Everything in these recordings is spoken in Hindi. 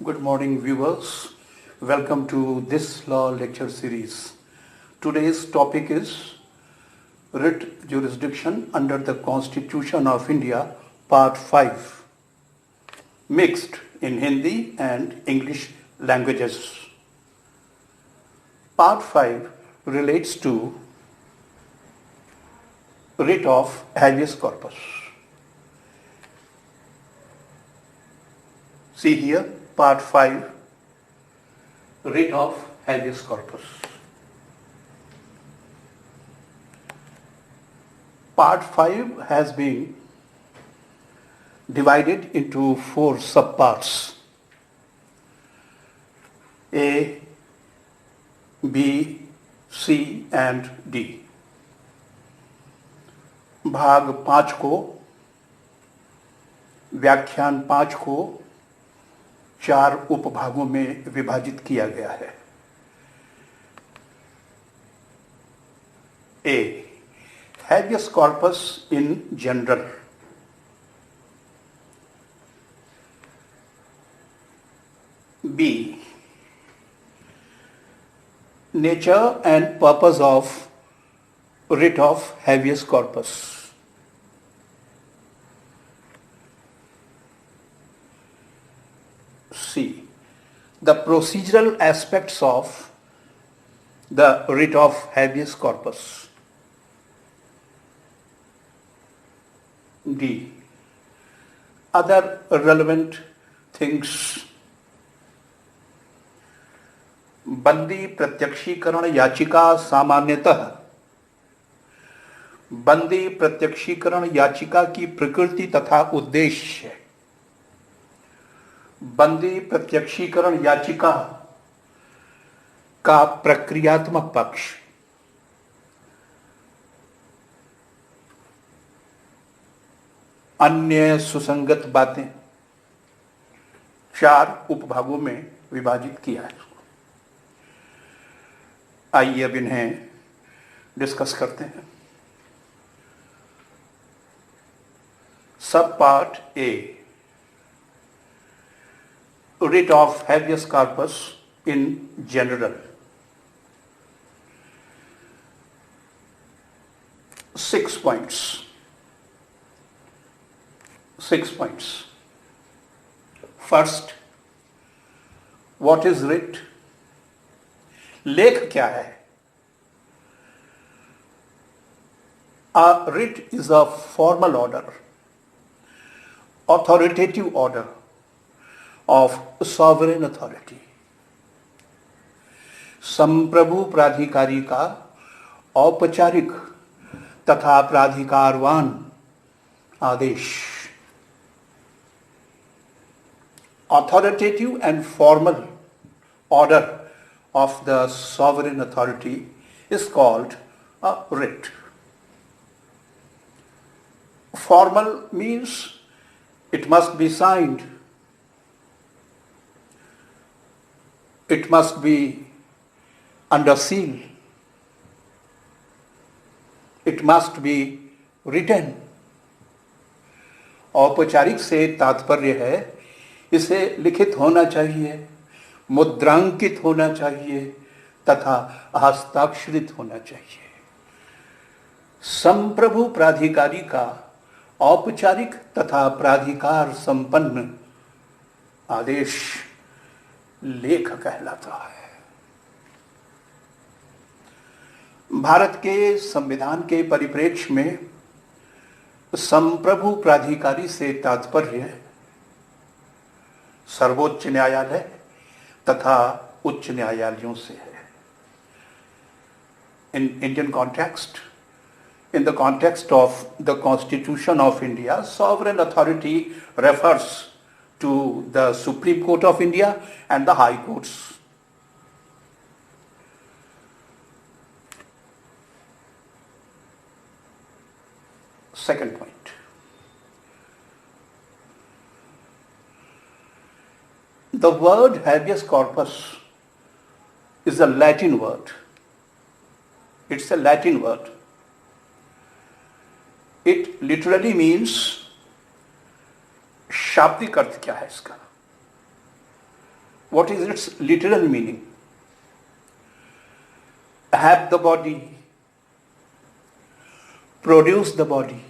Good morning, viewers. Welcome to this law lecture series. Today's topic is Writ Jurisdiction under the Constitution of India, Part 5, mixed in Hindi and English languages. Part 5 relates to writ of habeas corpus. See here, Part 5, writ of habeas corpus. Part 5 has been divided into 4 subparts: A, B, C and D. भाग 5 को, व्याख्यान 5 को 4 उपभागों में विभाजित किया गया है। A. Habeas corpus in general. B. Nature and purpose of writ of habeas corpus. C. The procedural aspects of the writ of habeas corpus. D. Other relevant things. बंदी प्रत्यक्षीकरण याचिका सामान्यतः बंदी प्रत्यक्षीकरण याचिका की प्रकृति तथा उद्देश्य। बंदी प्रत्यक्षीकरण याचिका का प्रक्रियात्मक पक्ष। अन्य सुसंगत बातें 4 उपभागों में विभाजित किया है। आइए अब इन्हें डिस्कस करते हैं। सब part A, writ of habeas corpus in general. 6 points. 6 points. First, what is writ? लेख क्या है? A writ is a formal order, authoritative order of sovereign authority. संप्रभु प्राधिकारी का औपचारिक तथा प्राधिकारवान आदेश। Authoritative and formal order of the sovereign authority is called a writ. Formal means it must be signed. It must be under seal. It must be written. औपचारिक से तात्पर्य है इसे लिखित होना चाहिए, मुद्रांकित होना चाहिए तथा हस्ताक्षरित होना चाहिए। संप्रभु प्राधिकारी का औपचारिक तथा प्राधिकार संपन्न आदेश लेख कहलाता है। भारत के संविधान के परिप्रेक्ष्य में संप्रभु प्राधिकारी से तात्पर्य सर्वोच्च न्यायालय तथा उच्च न्यायालयों से है। In Indian context, in the context of the Constitution of India, sovereign authority refers to the Supreme Court of India and the High Courts. Second point. The word habeas corpus is a Latin word. It's a Latin word. It literally means, शाब्दिक अर्थ क्या है इसका? What is its literal meaning? Have the body, produce the body.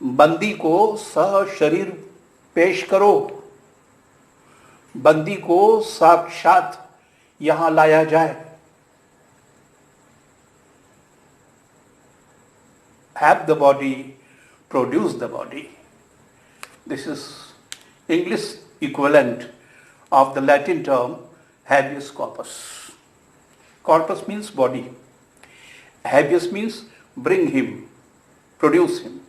बंदी को सशरीर पेश करो, बंदी को साक्षात यहां लाया जाए. Have the body, produce the body. This is English equivalent of the Latin term habeas corpus. Corpus means body. Habeas means bring him, produce him.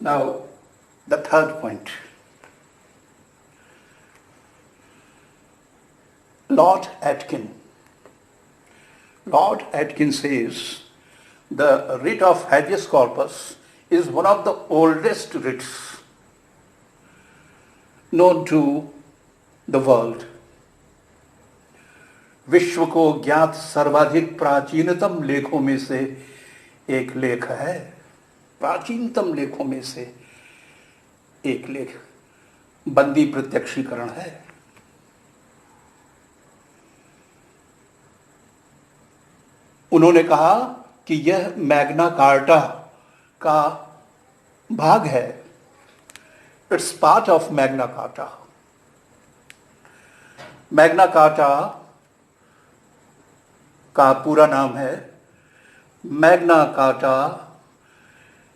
Now, the third point. Lord Atkin. Lord Atkin says the writ of habeas corpus is one of the oldest writs known to the world. विश्व को ज्ञात सर्वाधिक प्राचीनतम लेखों में से एक लेख है. प्राचीनतम लेखों में से एक लेख बंदी प्रत्यक्षीकरण है. उन्होंने कहा कि यह मैग्ना कार्टा का भाग है. It's part of Magna Carta. Magna Carta का पूरा नाम है Magna Carta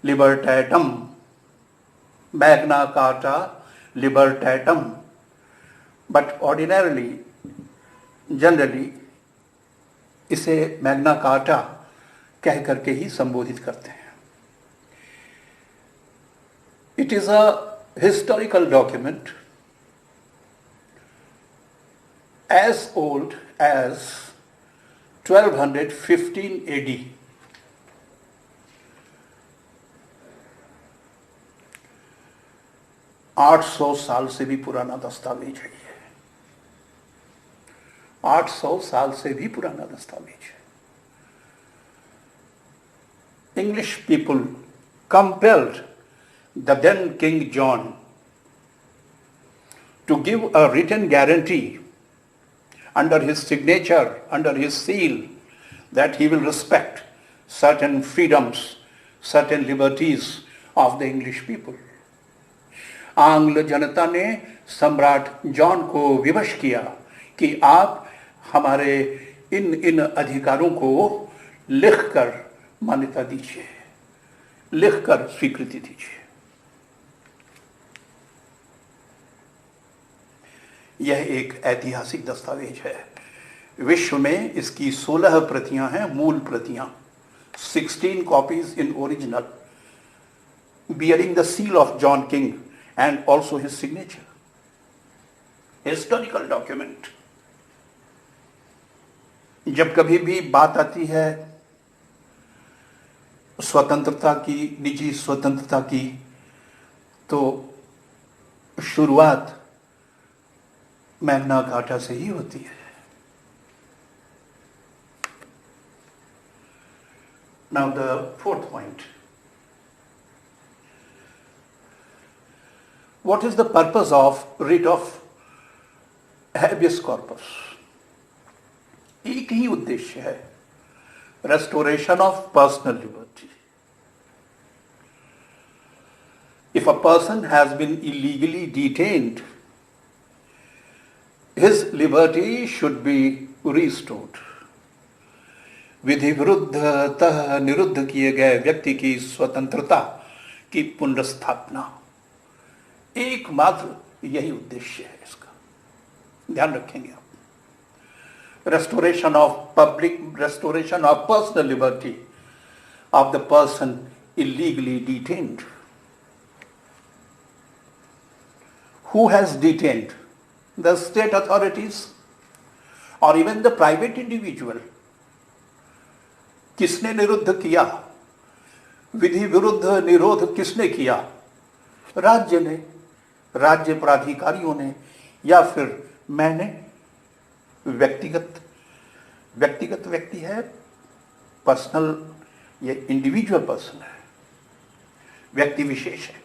Libertatum. Magna Carta Libertatum. But ordinarily, generally इसे मैग्ना कार्टा कह करके ही संबोधित करते हैं. It is a historical document as old as 1215 AD. आठ सौ साल से भी पुराना दस्तावेज है ये. 800 साल से भी पुराना दस्तावेज है. English people compelled the then King John to give a written guarantee under his signature, under his seal, that he will respect certain freedoms, certain liberties of the English people. आंग्ल जनता ने सम्राट जॉन को विवश किया कि आप हमारे इन अधिकारों को लिखकर मान्यता दीजिए, लिखकर स्वीकृति दीजिए. यह एक ऐतिहासिक दस्तावेज है. विश्व में इसकी 16 प्रतियां हैं, मूल प्रतियां. 16 copies in original, bearing the seal of John King and also his signature. Historical document. जब कभी भी बात आती है स्वतंत्रता की, निजी स्वतंत्रता की, तो शुरुआत मैग्ना कार्टा से ही होती है. Now the fourth point. What is the purpose of writ of habeas corpus? एक ही उद्देश्य है, restoration of personal liberty. If a person has been illegally detained, his liberty should be restored. विधि विरुद्धतः निरुद्ध किए गए व्यक्ति की स्वतंत्रता की पुनर्स्थापना. एकमात्र यही उद्देश्य है इसका. ध्यान रखेंगे आप. restoration of personal liberty of the person illegally detained. Who has detained? The state authorities or even the private individual. किसने निरुद्ध किया? विधि विरुद्ध निरोध किसने किया? राज्य ने, राज्य प्राधिकारियों ने, या फिर मैंने. व्यक्तिगत व्यक्ति है, पर्सनल, ये इंडिविजुअल पर्सन है, व्यक्ति विशेष है.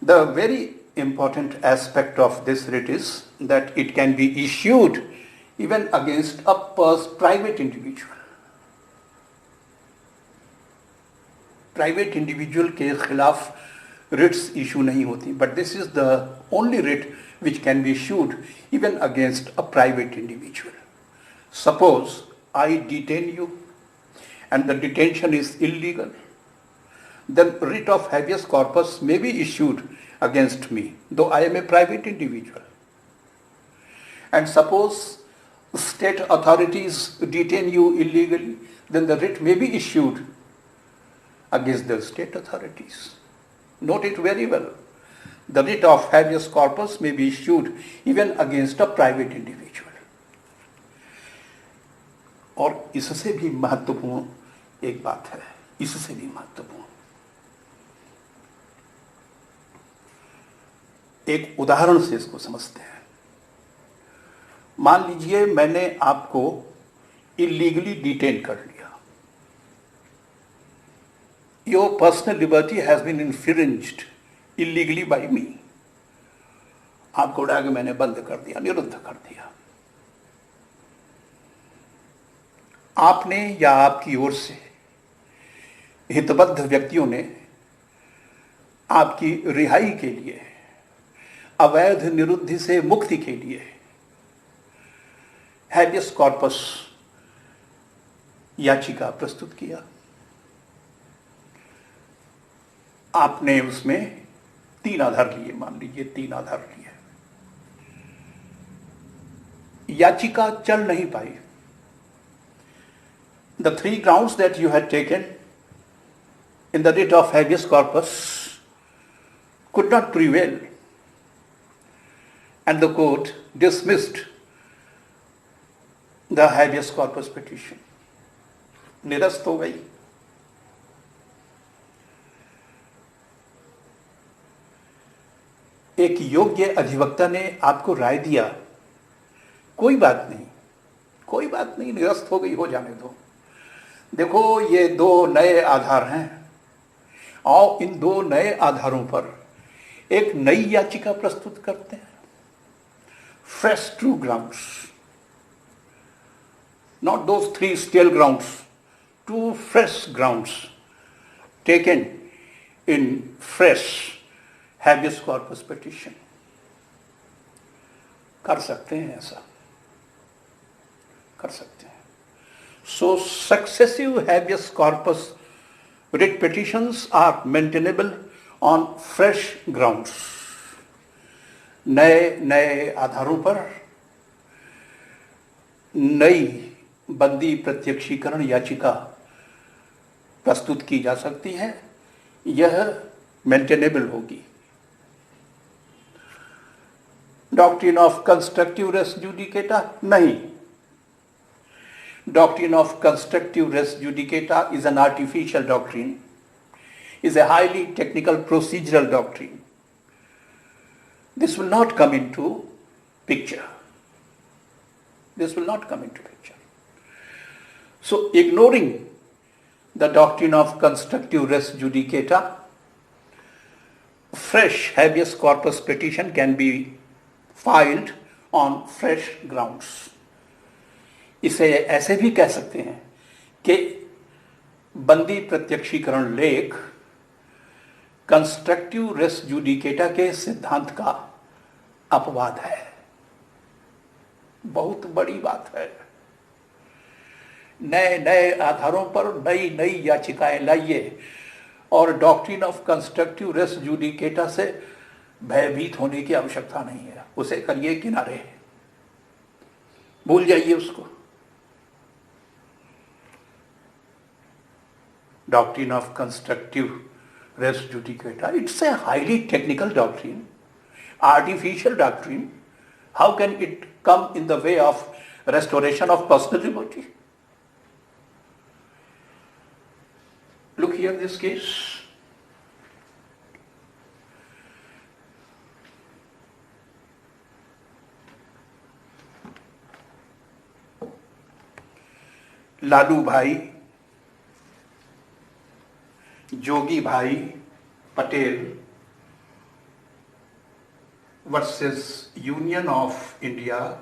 The very important aspect of this writ is that it can be issued even against a private individual. Private individual के खिलाफ रिट्स इशू नहीं होती, but this is the only writ which can be issued even against a private individual. Suppose I detain you and the detention is illegal, then writ of habeas corpus may be issued against me, though I am a private individual. And suppose state authorities detain you illegally, then the writ may be issued against the state authorities. Note it very well. The writ of habeas corpus may be issued even against a private individual. और इससे भी महत्वपूर्ण एक बात है, इससे भी महत्वपूर्ण एक उदाहरण से इसको समझते हैं. मान लीजिए मैंने आपको इलीगली डिटेन कर लिया. Your personal liberty has been infringed illegally by me. आपको उड़ा के मैंने बंद कर दिया, निरुद्ध कर दिया. आपने या आपकी ओर से हितबद्ध व्यक्तियों ने आपकी रिहाई के लिए, अवैध निरुद्धि से मुक्ति के लिए हैबियस कॉर्पस याचिका प्रस्तुत किया. आपने उसमें 3 आधार लिए, मान लीजिए 3 आधार लिए. याचिका चल नहीं पाई. The 3 grounds that you had taken in the writ of habeas corpus could not prevail, and the court dismissed the habeas corpus petition. निरस्त हो गई. एक योग्य अधिवक्ता ने आपको राय दिया, कोई बात नहीं, कोई बात नहीं, निरस्त हो गई, हो जाने दो. देखो ये 2 नए आधार हैं और इन 2 नए आधारों पर एक नई याचिका प्रस्तुत करते हैं. Fresh true grounds, not those 3 stale grounds, 2 fresh grounds taken in fresh habeas corpus petition. कर सकते हैं, ऐसा कर सकते हैं. So successive habeas corpus writ petitions are maintainable on fresh grounds. नए नए आधारों पर नई बंदी प्रत्यक्षीकरण याचिका प्रस्तुत की जा सकती है. यह मेंटेनेबल होगी. Doctrine of constructive res judicata नहीं. Doctrine of constructive res judicata is an artificial doctrine, is a highly technical procedural doctrine. This will not come into picture. This will not come into picture. So ignoring the doctrine of constructive res judicata, fresh habeas corpus petition can be filed on fresh grounds. इसे ऐसे भी कह सकते हैं कि बंदी प्रत्यक्षीकरण लेख कंस्ट्रक्टिव रेस जुडिकेटा के सिद्धांत का अपवाद है. बहुत बड़ी बात है. नए नए आधारों पर नई नई याचिकाएं लाइए और doctrine of constructive res judicata से भयभीत होने की आवश्यकता नहीं है. उसे करिए किनारे, भूल जाइए उसको. Doctrine of constructive res judicata, it's a highly technical doctrine, artificial doctrine. How can it come in the way of restoration of personal liberty? Look here, this case. Lalu भाई, जोगी भाई Patel versus Union of India,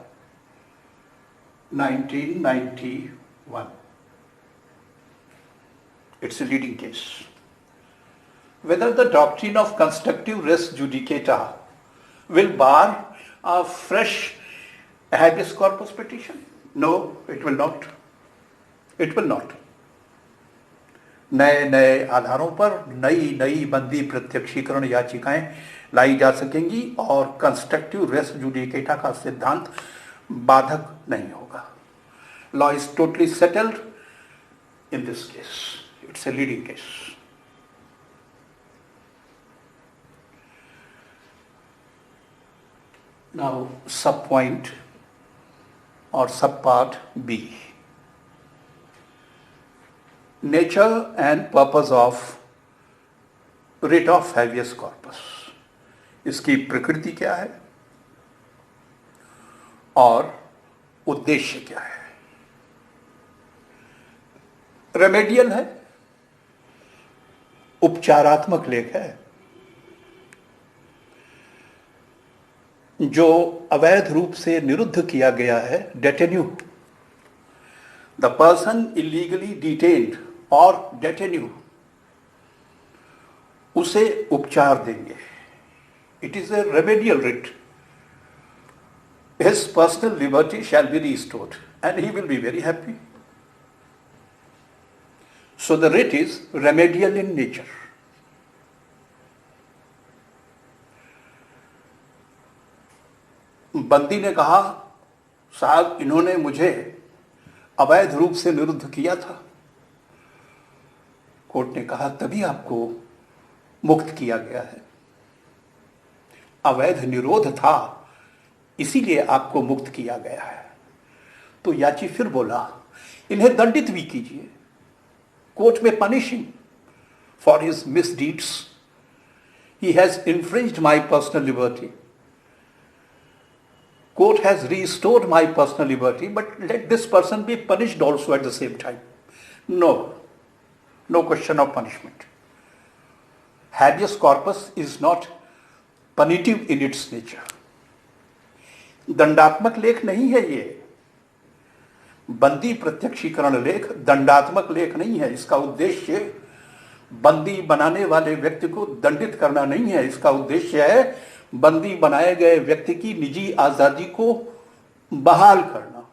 1991. It's a leading case. Whether the doctrine of constructive res judicata will bar a fresh habeas corpus petition? No, it will not. It will not. नए नए आधारों पर नई नई बंदी प्रत्यक्षीकरण याचिकाएं लाई जा सकेंगी और कंस्ट्रक्टिव रेस जुडिकेटा का सिद्धांत बाधक नहीं होगा. Law is totally settled in this case. It's a leading case. Now sub point और sub part B. Nature and purpose of writ of habeas corpus. इसकी प्रकृति क्या है और उद्देश्य क्या है. रेमेडियल है, उपचारात्मक लेख है. जो अवैध रूप से निरुद्ध किया गया है, डेटेन्यू, द पर्सन इलीगली डिटेन्ड और डेटेन्यू, उसे उपचार देंगे. It is a remedial writ. His personal liberty shall be restored and he will be very happy. So the writ is remedial in nature. बंदी ने कहा, साहब इन्होंने मुझे अवैध रूप से निरुद्ध किया था. कोर्ट ने कहा, तभी आपको मुक्त किया गया है. अवैध निरोध था, इसीलिए आपको मुक्त किया गया है. तो याची फिर बोला, इन्हें दंडित भी कीजिए. कोर्ट में punishing for his misdeeds. He has infringed my personal liberty. Court has restored my personal liberty, but let this person be punished also at the same time. No, no question of punishment. Habeas corpus is not punitive in its nature. दंडात्मक लेख नहीं है ये. बंदी प्रत्यक्षीकरण लेख दंडात्मक लेख नहीं है. इसका उद्देश्य बंदी बनाने वाले व्यक्ति को दंडित करना नहीं है. इसका उद्देश्य है बंदी बनाए गए व्यक्ति की निजी आजादी को बहाल करना.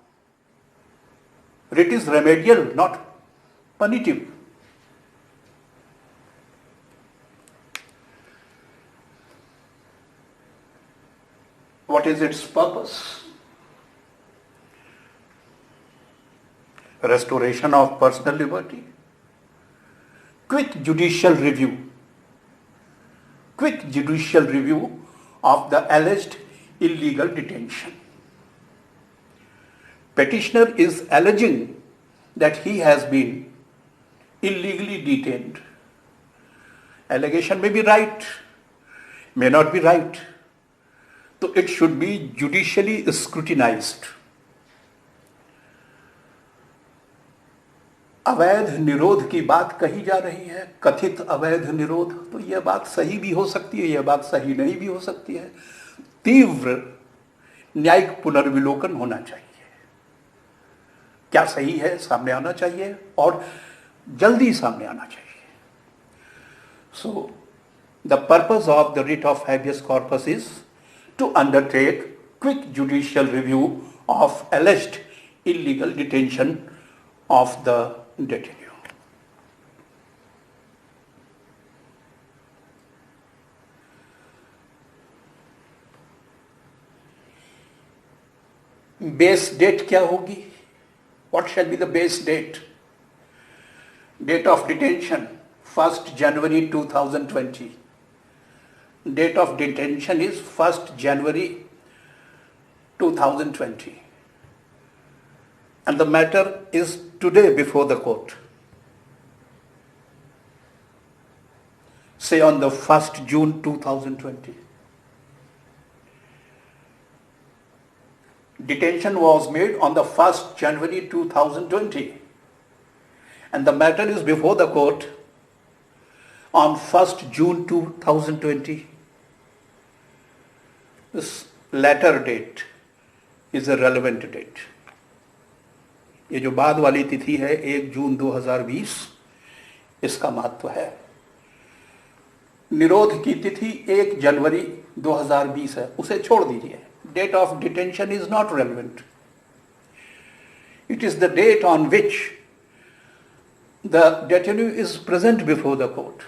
It is remedial, not punitive. What is its purpose? Restoration of personal liberty. Quick judicial review. Quick judicial review of the alleged illegal detention. Petitioner is alleging that he has been illegally detained. Allegation may be right, may not be right. So it should be judicially scrutinized. अवैध निरोध की बात कही जा रही है, कथित अवैध निरोध. तो यह बात सही भी हो सकती है, यह बात सही नहीं भी हो सकती है. तीव्र न्यायिक पुनर्विलोकन होना चाहिए. क्या सही है सामने आना चाहिए और जल्दी सामने आना चाहिए. So the purpose of the writ of habeas corpus is to undertake quick judicial review of alleged illegal detention of the detenu. Base date क्या होगी? What shall be the base date? Date of detention 1st January 2020. Date of detention is 1st January 2020. And the matter is today before the court. Say on the 1st June 2020. Detention was made on the 1st January 2020. And the matter is before the court on 1st June 2020. this latter date is a relevant date. ये जो बाद वाली तिथि है 1 जून 2020, इसका महत्व है। निरोध की तिथि 1 जनवरी 2020 है, उसे छोड़ दीजिए। Date of detention is not relevant. It is the date on which the detainee is present before the court,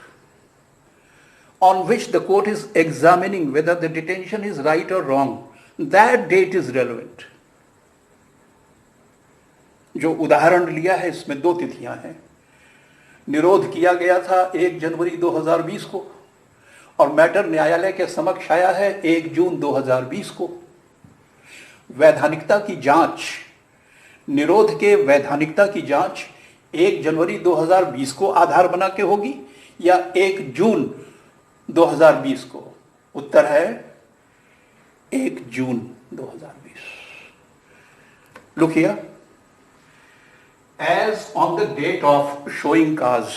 on which the court is examining whether the detention is right or wrong. That date is relevant. जो उदाहरण लिया है इसमें 2 तिथियां हैं। निरोध किया गया था 1 जनवरी 2020 को और मैटर न्यायालय के समक्ष आया है 1 जून 2020 को। वैधानिकता की जांच, निरोध के वैधानिकता की जांच 1 जनवरी 2020 को आधार बना के होगी या 1 जून 2020 को? उत्तर है 1 जून 2020. Look here. As on the date of showing cause,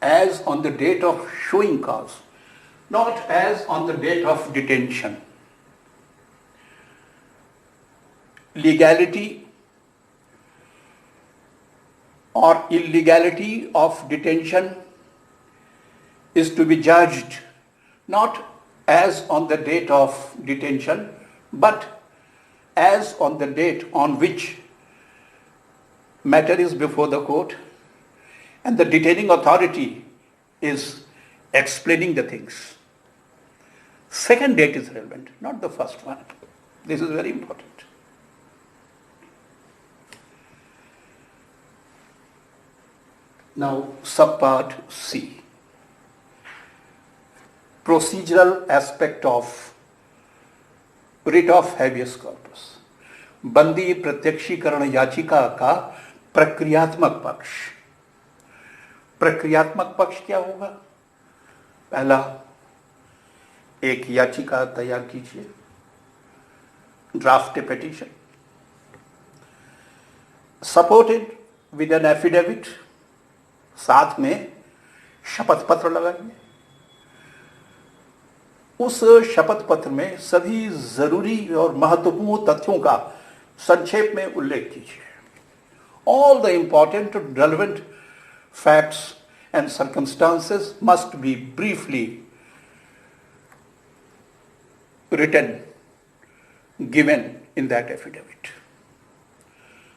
as on the date of showing cause, not as on the date of detention. Legality or illegality of detention is to be judged not as on the date of detention, but as on the date on which matter is before the court and the detaining authority is explaining the things. Second date is relevant, not the first one. This is very important. Now, subpart C. Procedural aspect of writ of habeas corpus. बंदी प्रत्यक्षीकरण याचिका का प्रक्रियात्मक पक्ष। प्रक्रियात्मक पक्ष क्या होगा? पहला, एक याचिका तैयार कीजिए, draft A petition, supported with an affidavit, साथ में शपथ पत्र लगाइए। उस शपथ पत्र में सभी जरूरी और महत्वपूर्ण तथ्यों का संक्षेप में उल्लेख कीजिए। All the important and relevant facts and circumstances must be briefly written, given in that affidavit.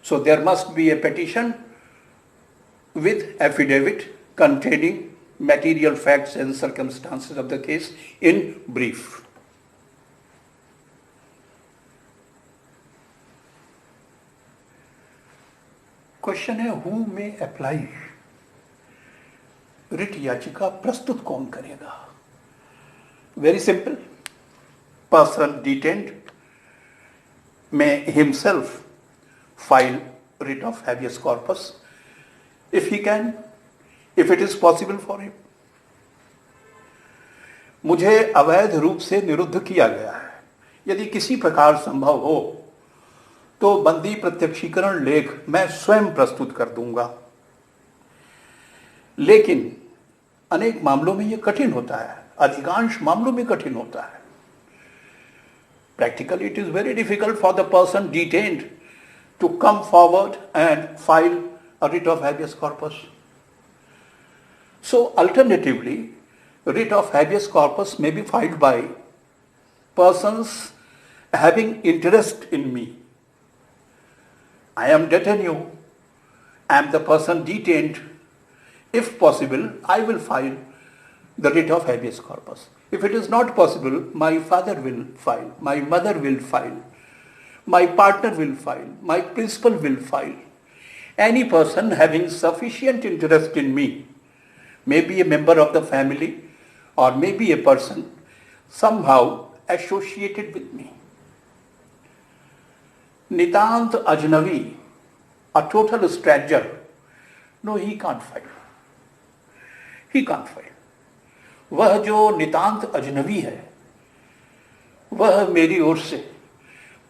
So there must be a petition with affidavit containing material facts and circumstances of the case in brief. Question है, हु में अप्लाई? रिट याचिका प्रस्तुत कौन करेगा? Very simple, person detained may himself file writ of habeas corpus if he can, if it is possible for him. मुझे अवैध रूप से निरुद्ध किया गया है, यदि किसी प्रकार संभव हो तो बंदी प्रत्यक्षीकरण लेख मैं स्वयं प्रस्तुत कर दूंगा। लेकिन अनेक मामलों में यह कठिन होता है, अधिकांश मामलों में कठिन होता है। Practically, it is very difficult for the person detained to come forward and file a writ of habeas corpus. So, alternatively, writ of habeas corpus may be filed by persons having interest in me. I am detained, I am the person detained. If possible, I will file the writ of habeas corpus. If it is not possible, my father will file, my mother will file, my partner will file, my principal will file. Any person having sufficient interest in me, may be a member of the family or may be a person somehow associated with me. Nitant Ajnavi, a total stranger, no, he can't file. He can't file. वह जो नितांत अजनबी है वह मेरी ओर से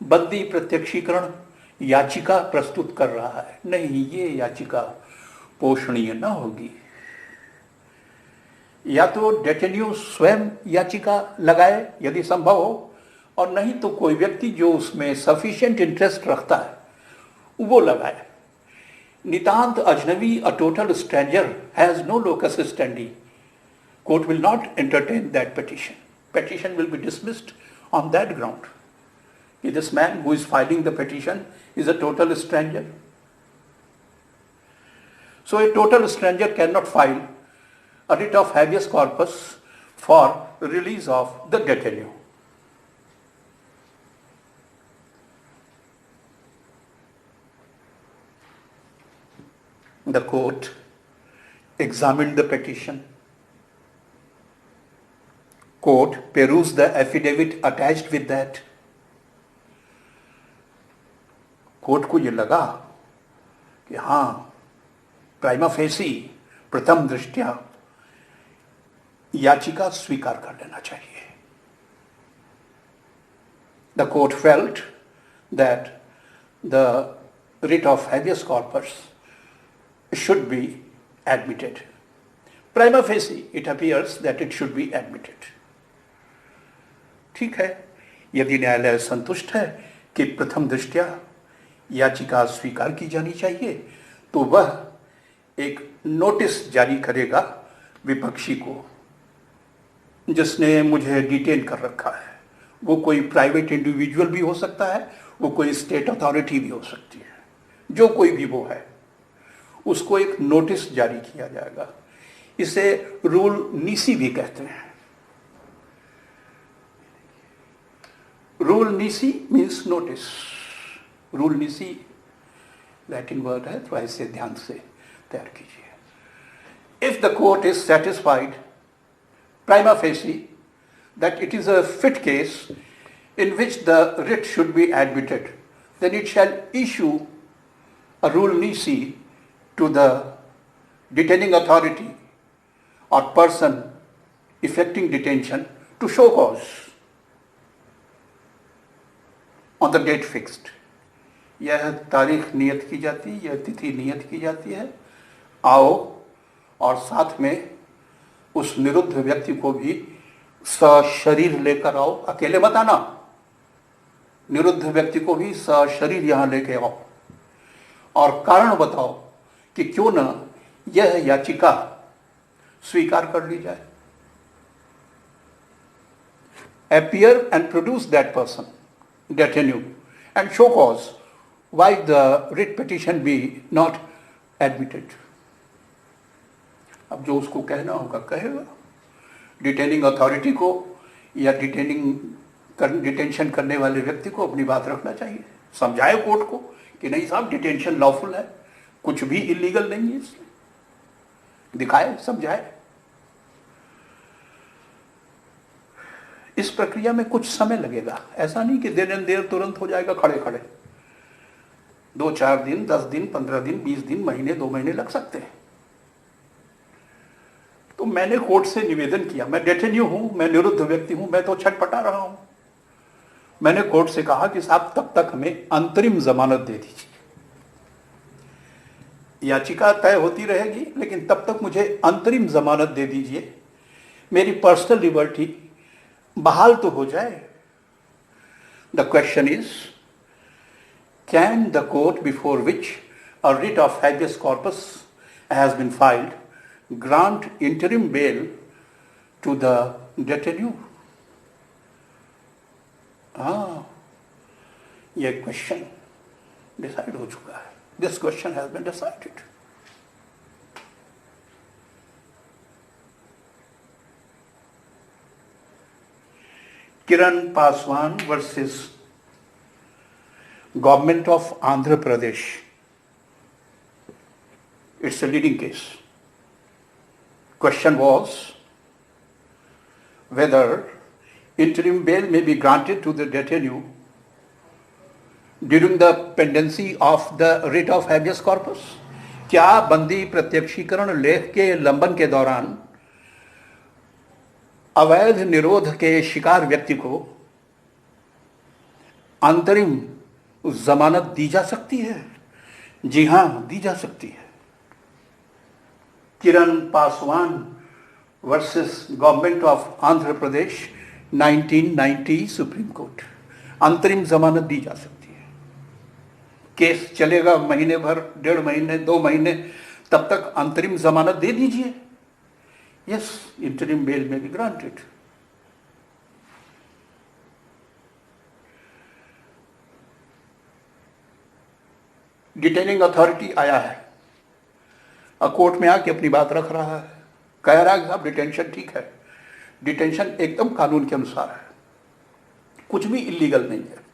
बंदी प्रत्यक्षीकरण याचिका प्रस्तुत कर रहा है। नहीं, ये याचिका पोषणीय न होगी। या तो डेटेन्यू स्वयं याचिका लगाए यदि संभव हो, और नहीं तो कोई व्यक्ति जो उसमें सफिशिएंट इंटरेस्ट रखता है वो लगाए। नितांत अजनबी, a total stranger has no locus standi. Court will not entertain that petition. Petition will be dismissed on that ground. This man who is filing the petition is a total stranger. So a total stranger cannot file a writ of habeas corpus for release of the detainee. The court examined the petition. Court perused the affidavit attached with that. Court को ये लगा कि हाँ, प्राइमा फेसी, प्रथम दृष्टया याचिका स्वीकार कर लेना चाहिए। The court felt that the writ of habeas corpus should be admitted. Prima facie, it appears that it should be admitted. ठीक है, यदि न्यायालय संतुष्ट है कि प्रथम दृष्टया याचिका स्वीकार की जानी चाहिए, तो वह एक नोटिस जारी करेगा विपक्षी को जिसने मुझे डिटेन कर रखा है। वो कोई प्राइवेट इंडिविजुअल भी हो सकता है, वो कोई स्टेट अथॉरिटी भी हो सकती है, जो कोई भी वो है, उसको एक नोटिस जारी किया जाएगा। इसे रूल नीसी भी कहते हैं। Rule नीसी means notice. Rule नीसी Latin word है, तो ऐसे ध्यान से तैयार कीजिए। If the court is satisfied prima facie that it is a fit case in which the writ should be admitted, then it shall issue a rule nisi to the detaining authority or person effecting detention to show cause on the date fixed. यह तारीख नियत की जाती है, यह तिथि नियत की जाती है। आओ और साथ में उस निरुद्ध व्यक्ति को भी सशरीर लेकर आओ, अकेले मत आना। निरुद्ध व्यक्ति को भी सशरीर यहां लेके आओ और कारण बताओ कि क्यों न यह याचिका स्वीकार कर ली जाए। Appear and produce that person, detainee, and show cause why the writ petition be not admitted. अब जो उसको कहना होगा कहेगा। डिटेनिंग अथॉरिटी को या डिटेंशन करने वाले व्यक्ति को अपनी बात रखना चाहिए, समझाए कोर्ट को कि नहीं साहब, डिटेंशन लॉफुल है, कुछ भी इलीगल नहीं है इसमें, दिखाए, समझाए। इस प्रक्रिया में कुछ समय लगेगा, ऐसा नहीं कि देर एंड देर तुरंत हो जाएगा खड़े खड़े। 2-4 दिन, 10 दिन, 15 दिन, 20 दिन, महीने, 2 महीने लग सकते हैं। तो मैंने कोर्ट से निवेदन किया, मैं डेटेन्यू हूं, मैं निरुद्ध व्यक्ति हूं, मैं तो छटपटा रहा हूं। मैंने कोर्ट से कहा कि साहब तब तक हमें अंतरिम जमानत दे दीजिए। याचिका तय होती रहेगी, लेकिन तब तक मुझे अंतरिम जमानत दे दीजिए, मेरी पर्सनल लिबर्टी बहाल तो हो जाए। The question is, can the court before which a writ of habeas corpus has been filed grant interim bail to the detainee? हाँ, ये क्वेश्चन डिसाइड हो चुका है। This question has been decided. Kiran Paswan versus government of Andhra Pradesh. It's a leading case. Question was whether interim bail may be granted to the detainee during the pendency of the writ of habeas corpus. क्या बंदी प्रत्यक्षीकरण लेख के लंबन के दौरान अवैध निरोध के शिकार व्यक्ति को अंतरिम जमानत दी जा सकती है? जी हां, दी जा सकती है। Kiran Paswan versus government of Andhra Pradesh 1990 Supreme Court. अंतरिम जमानत दी जा सकती है, केस चलेगा महीने भर, 1.5 महीने, 2 महीने, तब तक अंतरिम जमानत दे दीजिए। यस, इंटरिम बेल में बी ग्रांटेड। डिटेनिंग अथॉरिटी आया है, कोर्ट में आके अपनी बात रख रहा है, कह रहा है साहब डिटेंशन ठीक है, डिटेंशन एकदम कानून के अनुसार है, कुछ भी इलीगल नहीं है।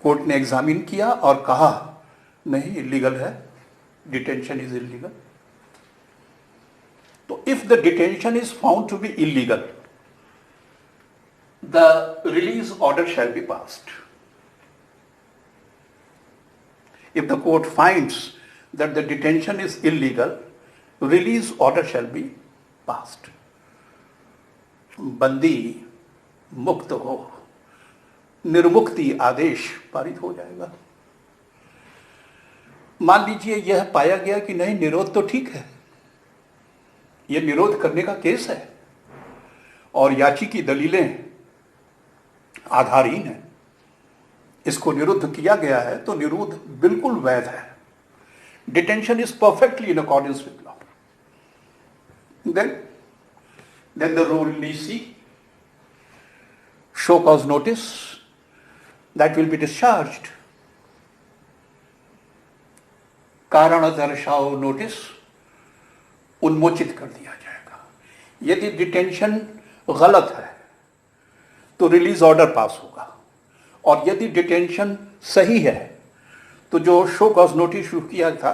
कोर्ट ने एग्जामिन किया और कहा नहीं इलीगल है, डिटेंशन इज इलीगल। तो if the detention is found to be illegal, the release order shall be passed. If the court finds that the detention is illegal, release order shall be passed. बंदी मुक्त हो, निर्मुक्ति आदेश पारित हो जाएगा। मान लीजिए यह पाया गया कि नहीं, निरोध तो ठीक है, यह निरोध करने का केस है और याची की दलीलें आधारहीन है, इसको निरुद्ध किया गया है, तो निरुद्ध बिल्कुल वैध है। Detention is perfectly in accordance with law. Then the rule nisi, show cause notice, that will be discharged. कारण दर्शाओ नोटिस उन्मोचित कर दिया जाएगा। यदि डिटेंशन गलत है तो रिलीज ऑर्डर पास होगा, और यदि डिटेंशन सही है तो जो शो कॉज नोटिस इशू किया था,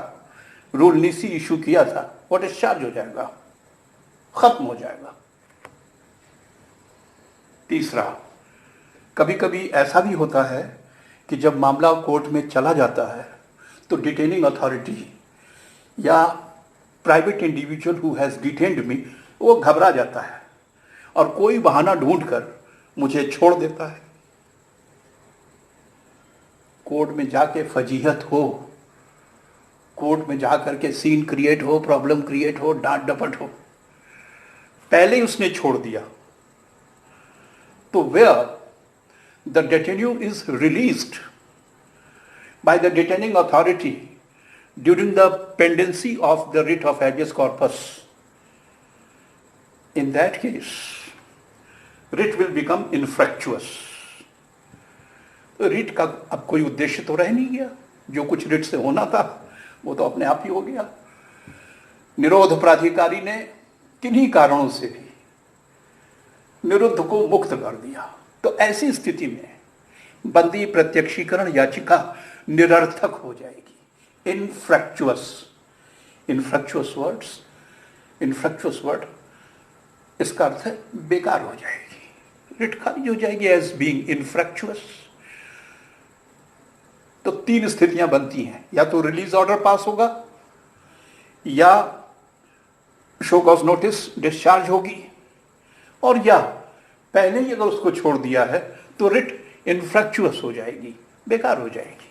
रूल नीसी इशू किया था, वो डिस्चार्ज हो जाएगा, खत्म हो जाएगा। तीसरा, कभी कभी ऐसा भी होता है कि जब मामला कोर्ट में चला जाता है तो डिटेनिंग अथॉरिटी या private individual who has detained me, वो घबरा जाता है और कोई बहाना ढूंढकर मुझे छोड़ देता है। कोर्ट में जाके फजीहत हो, कोर्ट में जाकर के सीन क्रिएट हो, प्रॉब्लम क्रिएट हो, डांट डपट हो, पहले ही उसने छोड़ दिया, तो where the detenu is released by the detaining authority during the pendency of the writ of habeas corpus, in that case writ will become infructuous. Writ का अब कोई उद्देश्य तो रह नहीं गया, जो कुछ रिट से होना था वो तो अपने आप ही हो गया। निरोध प्राधिकारी ने किन्हीं कारणों से भी निरुद्ध को मुक्त कर दिया, तो ऐसी स्थिति में बंदी प्रत्यक्षीकरण याचिका निरर्थक हो जाएगी। इनफ्रैक्चुअस, इनफ्रैक्चुअस वर्ड, इसका अर्थ है बेकार हो जाएगी, रिट खारिज हो जाएगी एज बीइंग इनफ्रैक्चुअस। तो 3 स्थितियां बनती हैं, या तो रिलीज ऑर्डर पास होगा, या शो कॉज नोटिस डिस्चार्ज होगी, और या पहले ही अगर उसको छोड़ दिया है तो रिट इनफ्रैक्चुअस हो जाएगी, बेकार हो जाएगी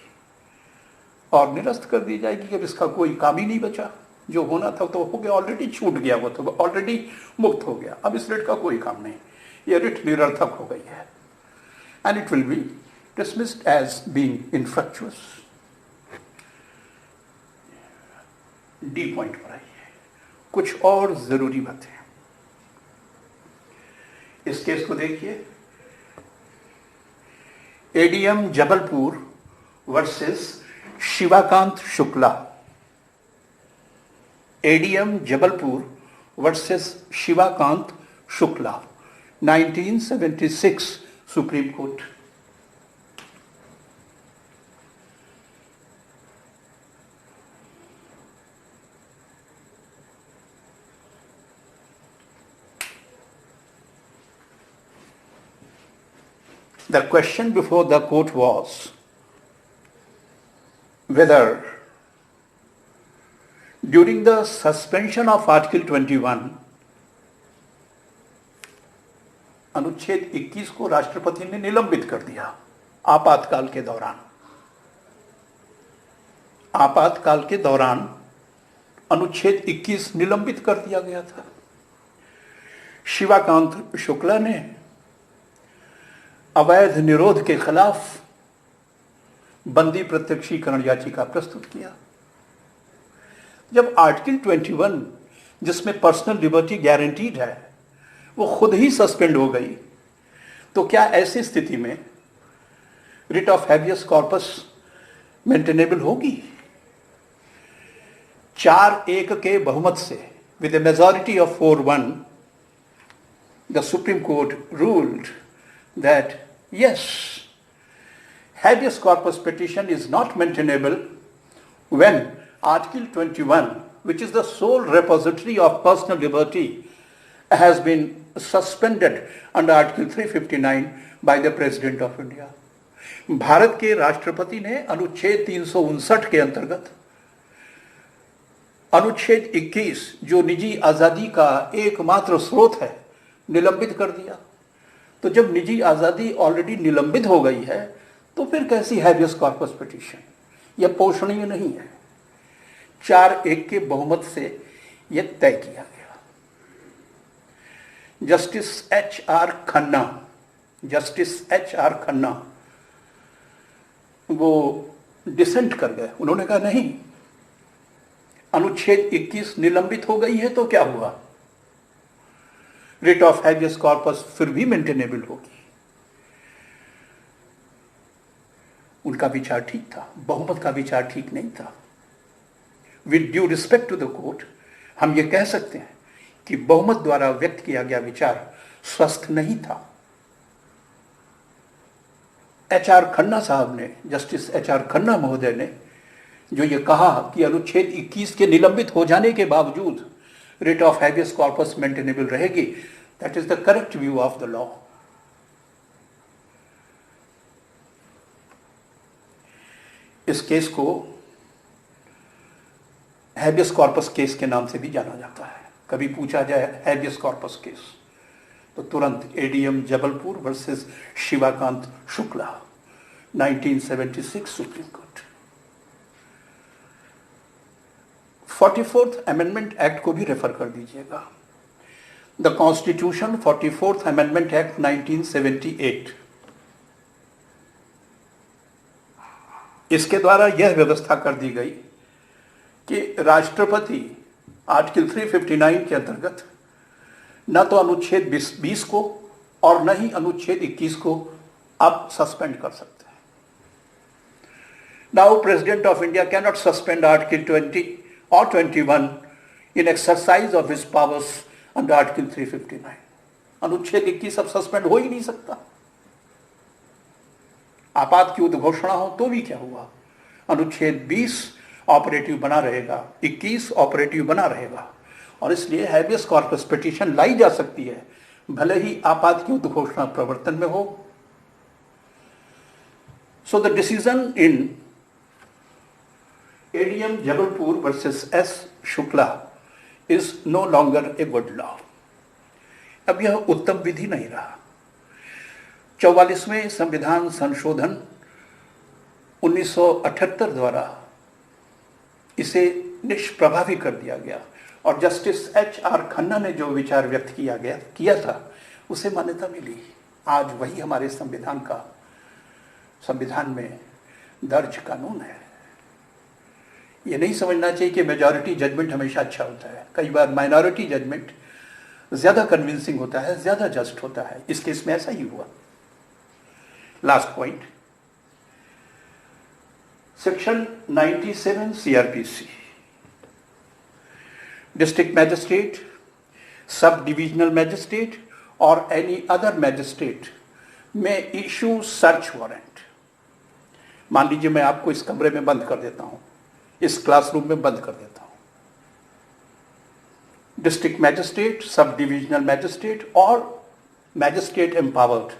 और निरस्त कर दी जाएगी कि अब इसका कोई काम ही नहीं बचा, जो होना था तो हो गया, ऑलरेडी छूट गया, वो तो ऑलरेडी मुक्त हो गया, अब इस रिट का कोई काम नहीं, ये रिट निरर्थक हो गई है, and it will be dismissed as being infructuous. D point पर आइए, कुछ और जरूरी बातें। इस केस को देखिए, ADM Jabalpur versus Shivakant Shukla. ADM Jabalpur versus Shivakant Shukla, 1976 supreme court. The question before the court was whether during the suspension of Article 21, अनुच्छेद 21 को राष्ट्रपति ने निलंबित कर दिया आपातकाल के दौरान। आपातकाल के दौरान अनुच्छेद 21 निलंबित कर दिया गया था। शिवाकांत शुक्ला ने अवैध निरोध के खिलाफ बंदी प्रत्यक्षीकरण याचिका प्रस्तुत किया। जब आर्टिकल 21, जिसमें पर्सनल लिबर्टी गारंटीड है, वो खुद ही सस्पेंड हो गई, तो क्या ऐसी स्थिति में writ of habeas corpus maintainable होगी? 4-1 के बहुमत से, with A majority of 4-1, the Supreme Court ruled that yes, habeas corpus petition is not maintainable when Article 21, which is the sole repository of personal liberty, has been suspended under Article 359 by the President of India. Bharat के राष्ट्रपति ने अनुच्छेद 359 के अंतर्गत अनुच्छेद 21, जो निजी आजादी का एकमात्र स्रोत है, निलंबित कर दिया। तो जब निजी आजादी ऑलरेडी निलंबित हो गई है, तो फिर कैसी हैबियस कॉर्पस पिटीशन? यह पोषणीय नहीं है। 4-1 के बहुमत से यह तय किया गया। जस्टिस एच आर खन्ना वो डिसेंट कर गए। उन्होंने कहा नहीं, अनुच्छेद 21 निलंबित हो गई है तो क्या हुआ, रिट ऑफ हैबियस कॉर्पस फिर भी मेंटेनेबल होगी। उनका विचार ठीक था, बहुमत का विचार ठीक नहीं था। With due respect to the court, हम ये कह सकते हैं कि बहुमत द्वारा व्यक्त किया गया विचार स्वस्थ नहीं था। एच.आर. खन्ना साहब ने, जस्टिस एच.आर. खन्ना महोदय ने जो ये कहा कि अनुच्छेद 21 के निलंबित हो जाने के बावजूद writ of habeas corpus maintainable रहेगी, that is the correct view of the law. इस केस को हैबियस कॉर्पस केस के नाम से भी जाना जाता है। कभी पूछा जाए हैबियस कॉर्पस केस तो तुरंत ADM Jabalpur versus Shivakant Shukla, 1976 supreme court. 44th amendment act को भी रेफर कर दीजिएगा। The constitution 44th amendment act 1978, इसके द्वारा यह व्यवस्था कर दी गई कि राष्ट्रपति आर्टिकल 359 के अंतर्गत न तो अनुच्छेद 20 को और न ही अनुच्छेद 21 को आप सस्पेंड कर सकते हैं। Now president of India can not suspend article 20 or 21 in exercise of his powers under Article 359. अनुच्छेद 21 अब सस्पेंड हो ही नहीं सकता। आपात की उद्घोषणा हो तो भी क्या हुआ, अनुच्छेद 20 ऑपरेटिव बना रहेगा, 21 ऑपरेटिव बना रहेगा, और इसलिए हैबियस कॉर्पस पिटीशन लाई जा सकती है भले ही आपात की उद्घोषणा प्रवर्तन में हो। So the decision in ADM Jabalpur versus S. Shukla is no longer a good law. अब यह उत्तम विधि नहीं रहा। 44वें संविधान संशोधन 1978 द्वारा इसे निष्प्रभावी कर दिया गया और जस्टिस एच.आर. खन्ना ने जो विचार व्यक्त किया था उसे मान्यता मिली। आज वही हमारे संविधान में दर्ज कानून है। ये नहीं समझना चाहिए कि मेजॉरिटी जजमेंट हमेशा अच्छा होता है। कई बार माइनॉरिटी जजमेंट ज्यादा कन्विंसिंग होता है, ज्यादा जस्ट होता है। इस केस में ऐसा ही हुआ। Last point, section 97 CrPC, district magistrate, sub divisional magistrate और एनी अदर मैजिस्ट्रेट में इशू सर्च वारंट। मान लीजिए मैं आपको इस कमरे में बंद कर देता हूं, इस क्लासरूम में बंद कर देता हूं। District magistrate, sub divisional magistrate और मैजिस्ट्रेट एम्पावर्ड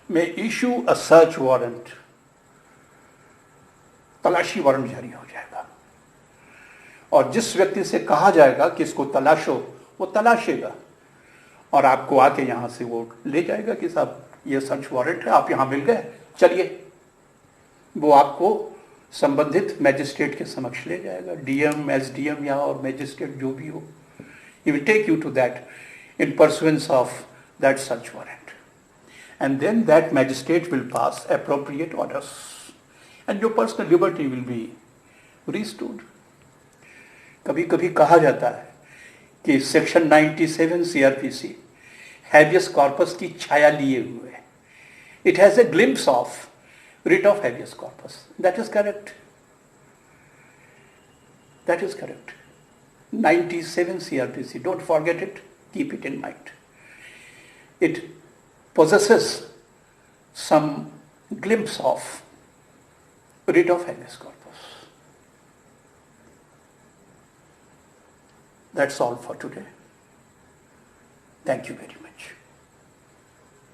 में इशू अ सर्च वारंट, तलाशी वारंट जारी हो जाएगा और जिस व्यक्ति से कहा जाएगा कि इसको तलाशो, वो तलाशेगा और आपको आके यहां से वो ले जाएगा कि साहब ये सर्च वारंट है, आप यहां मिल गए, चलिए। वो आपको संबंधित मैजिस्ट्रेट के समक्ष ले जाएगा, डीएम, एसडीएम या और मैजिस्ट्रेट जो भी हो. He will take you to that in pursuance of that search warrant. And then that magistrate will pass appropriate orders. And your personal liberty will be restored. कभी कभी कहा जाता है कि सेक्शन 97 सीआरपीसी हैबियस कॉर्पस की छाया लिए हुए है. It has a glimpse of writ of habeas corpus. That is correct. That is correct. 97 CRPC, don't forget it, keep it in mind. It possesses some glimpse of writ of habeas corpus. That's all for today. Thank you very much.